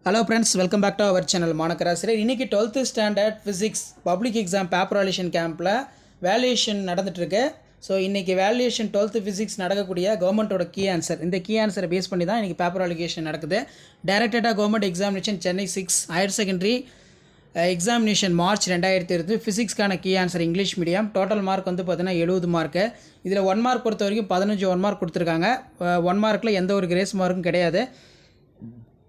Hello friends, welcome back to our channel மாணக்கராசிரியர். இன்னைக்கு 12th standard physics public exam பேப்பராலிஷன் கேம்பில் வேல்யூஷன் நடந்துட்டுருக்கு. ஸோ இன்றைக்கி வேல்யூஷன் 12th ஃபிசிக்ஸ் நடக்கக்கூடிய கவர்மெண்ட்டோட கீ ஆன்சர், இந்த கீ ஆன்சரை பேஸ் பண்ணி தான் இன்றைக்கி பேப்பர் அலிகேஷன் நடக்குது. டைரக்டடாக government examination Chennai 6 higher secondary examination March 2020 ஃபிசிக்ஸ்க்கான key answer English medium. Total mark வந்து பார்த்தீங்கன்னா 70 மார்க்கு. இதில் 1 மார்க் பொறுத்த வரைக்கும் 15 1 மார்க் கொடுத்துருக்காங்க. 1 மார்க்கில் எந்த ஒரு கிரேஸ் மார்க்கும் கிடையாது.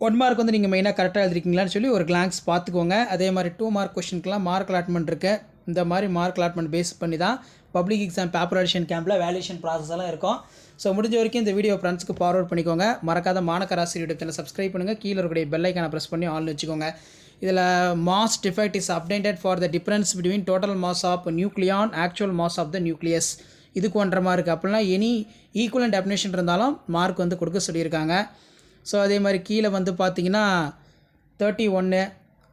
1 மார்க் வந்து நீங்கள் மெயினாக கரெக்டாக எழுதிருக்கீங்களான்னு சொல்லி ஒரு கிளான்ஸ் பார்த்துக்கோங்க. அதே மாதிரி 2 மார்க் கொஷினுக்குலாம் மார்க் அலாட்மெண்ட் இருக்குது. இந்த மாதிரி மார்க் அலாட்மெண்ட் பேஸ் பண்ணி தான் பப்ளிக் எக்ஸாம் பேப்பரேஷன் கேம்பில் வேல்யூஷன் ப்ராசஸ் எல்லாம் இருக்கும். ஸோ முடிஞ்ச வரைக்கும் இந்த வீடியோ ஃப்ரெண்ட்ஸ்க்கு ஃபார்வர்ட் பண்ணிக்கோங்க. மறக்காத மாணக்கராசி யூடியூப் சேனல் சப்ஸ்கிரைப் பண்ணுங்கள். கீழே இருக்கக்கூடிய பெல் ஐக்கானை ப்ரெஸ் பண்ணி ஆல்னு வச்சுக்கோங்க. இதில் mass defect is updated for the difference between total mass of nucleon actual mass of the nucleus. இதுக்கு 1.5 மார்க். அப்படின்னா எனி ஈக்குவலன்ட் டெஃபினேஷன் இருந்தாலும் மார்க் வந்து கொடுக்க சொல்லியிருக்காங்க. ஸோ அதே மாதிரி கீழே வந்து பார்த்தீங்கன்னா 31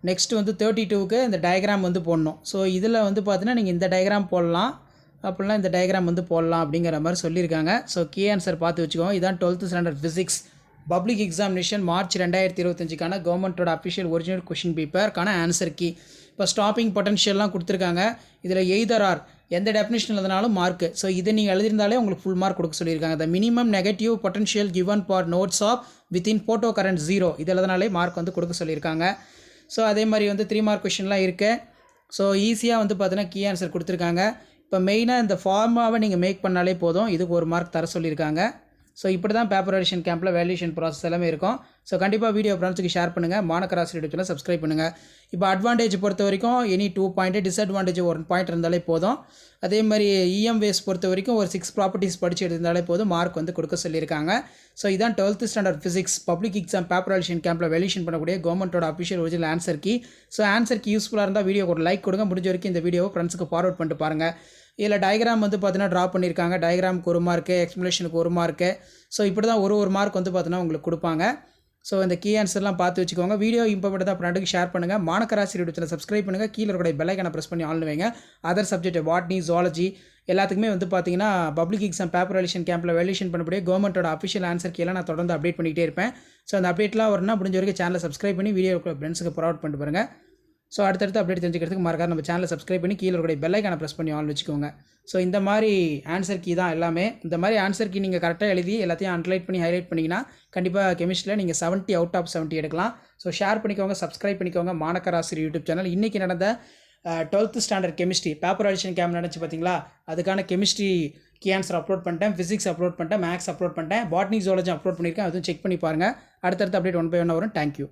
நெக்ஸ்ட்டு வந்து 32க்கு இந்த டயக்ராம் வந்து போடணும். ஸோ இதில் வந்து பார்த்தீங்கன்னா நீங்கள் இந்த டயக்ராம் போடலாம், அப்படின்னா இந்த டயக்ராம் வந்து போடலாம் அப்படிங்கிற மாதிரி சொல்லியிருக்காங்க. ஸோ கீ ஆன்சர் பார்த்து வச்சுக்கோங்க. இதான் 12th standard physics public examination March 2025க்கான கவர்மெண்ட்டோட அஃபிஷியல் ஒரிஜினல் கொஷின் பேப்பருக்கான ஆன்சர் கீ. இப்போ ஸ்டாப்பிங் பொட்டன்ஷியல்லாம் கொடுத்துருக்காங்க. இதில் எய்தர் ஆர் எந்த டெஃபினேஷன் எழுதினாலும் மார்க்கு. ஸோ இதை நீங்கள் எழுதியிருந்தாலே உங்களுக்கு ஃபுல் மார்க் கொடுக்க சொல்லியிருக்காங்க. The minimum negative potential given for notes of within photo current 0 இது எழுதினாலே மார்க் வந்து கொடுக்க சொல்லியிருக்காங்க. ஸோ அதே மாதிரி வந்து 3 மார்க் கொஷின்லாம் இருக்குது. ஸோ ஈஸியாக வந்து பார்த்தீங்கன்னா கீ ஆன்சர் கொடுத்துருக்காங்க. இப்போ மெயினாக இந்த ஃபார்மாவை நீங்கள் மேக் பண்ணாலே போதும், இதுக்கு 1 மார்க் தர சொல்லியிருக்காங்க. ஸோ இப்படி தான் பேப்பர் எடிஷன் கேம்பில் வேல்யூஷன் ப்ராசஸ் எல்லாமே இருக்கும். ஸோ கண்டிப்பாக வீடியோ ஃப்ரெண்ட்ஸுக்கு ஷேர் பண்ணுங்கள். மாணக்கராசி யூடியூப் சேனல் சப்ஸ்கிரைப் பண்ணுங்கள். இப்போ அட்வான்டேஜ் பொறுத்த வரைக்கும் எனி 2 பாயிண்ட், டிஸ்அட்வான்டேஜ் 1 பாயிண்ட் இருந்தாலே போதும். அதே மாதிரி இஎம்வேஸ் பொறுத்த வரைக்கும் ஒரு 6 ப்ராப்பர்ட்டிஸ் படித்து எடுத்தாலே போதும், மார்க் வந்து கொடுக்க சொல்லியிருக்காங்க. ஸோ இதான் 12th standard physics public exam paper எடிஷன் கேம்பில் வேல்யூஷன் பண்ணக்கூடிய கவர்மெண்ட்டோட official original answer key. So answer key யூஸ்ஃபுல்லாக இருந்தால் வீடியோ ஒரு லைக் கொடுங்க. முடிஞ்ச வரைக்கும் இந்த வீடியோவை ஃப்ரெண்ட்ஸுக்கு ஃபார்வர்ட் பண்ணிட்டு பாருங்கள். இதில் டயக்ராம் வந்து பார்த்தீங்கன்னா ட்ரா பண்ணியிருக்காங்க. டயக்ராமுக்கு 1 மார்க்கு, எக்ஸ்பிளேஷனுக்கு 1 மார்க்கு. ஸோ இப்படி தான் ஒரு மார்க் வந்து பார்த்தீங்கன்னா உங்களுக்கு கொடுப்பாங்க. ஸோ இந்த கீ ஆன்சர்லாம் பார்த்து வச்சுக்கோங்க. வீடியோ இம்பார்ட்டன்ட் தான் ஃப்ரெண்டுக்கு ஷேர் பண்ணுங்கள். மாணக்கராசி யூடியூப் சேனல் சப்ஸ்கிரைப் பண்ணுங்கள். கீழே இருக்கிற பெல் ஐக்கானை ப்ரெஸ் பண்ணி ஆன் வைங்க. அதர் சப்ஜெக்ட் பாட்னி, ஜுவாலஜி எல்லாத்துக்குமே வந்து பார்த்தீங்கன்னா பப்ளிக் எக்ஸாம் பேப்பர் வேல்யூஷன் கேம்பில் வேல்யூஷன் பண்ணக்கூடிய கவர்மெண்ட்டோட அஃபிஷியல் ஆன்சர் கீழே நான் தொடர்ந்து அப்டேட் பண்ணிகிட்டே இருப்பேன். ஸோ அந்த அப்டேட்லாம் வரணும்னா முடிஞ்ச வரைக்கும் சேனலை சப்ஸ்கிரைப் பண்ணி வீடியோ ஃப்ரெண்ட்ஸுக்கு ஃபார்வர்ட் பண்ணிட்டு பாருங்கள். ஸோ அடுத்தடுத்து அப்டேட் தெரிஞ்சுக்கிறதுக்கு மறக்காம நம்ம சேனலை சப்ஸ்கிரைப் பண்ணி கீழே இருக்கிற பெல் ஐக்கானை ப்ரெஸ் பண்ணி ஆன் வச்சுக்கோங்க. ஸோ இந்த மாதிரி ஆன்சர் கீ தான் எல்லாமே. இந்த மாதிரி ஆன்சர் கீ நீங்கள் கரெக்டாக எழுதி எல்லாத்தையும் அண்டர்லைட் பண்ணி ஹைலைட் பண்ணிங்கன்னா கண்டிப்பாக கெமிஸ்ட்ரியில் நீங்கள் 70 அவுட் ஆஃப் 70 எடுக்கலாம். ஸோ ஷேர் பண்ணிக்கோங்க, சப்ஸ்கிரைப் பண்ணிக்கோங்க மாணக்கராசி யூடியூப் சேனல். இன்றைக்கி நடந்த 12th standard chemistry paper edition camp நடந்துச்சு பார்த்தீங்களா, அதுக்கான கெமிஸ்ட்ரி கீ ஆன்சர் அப்லோட் பண்ணிட்டேன், ஃபிசிக்ஸ் அப்லோட் பண்ணிட்டேன், மேக்ஸ் அப்லோட் பண்ணிட்டேன், பாட்னி ஜுவாலஜி அப்லோட் பண்ணியிருக்கேன். அதுவும் செக் பண்ணி பாருங்கள். அடுத்தடுத்து அப்டேட் 1 by 1 வரும். தேங்க்யூ.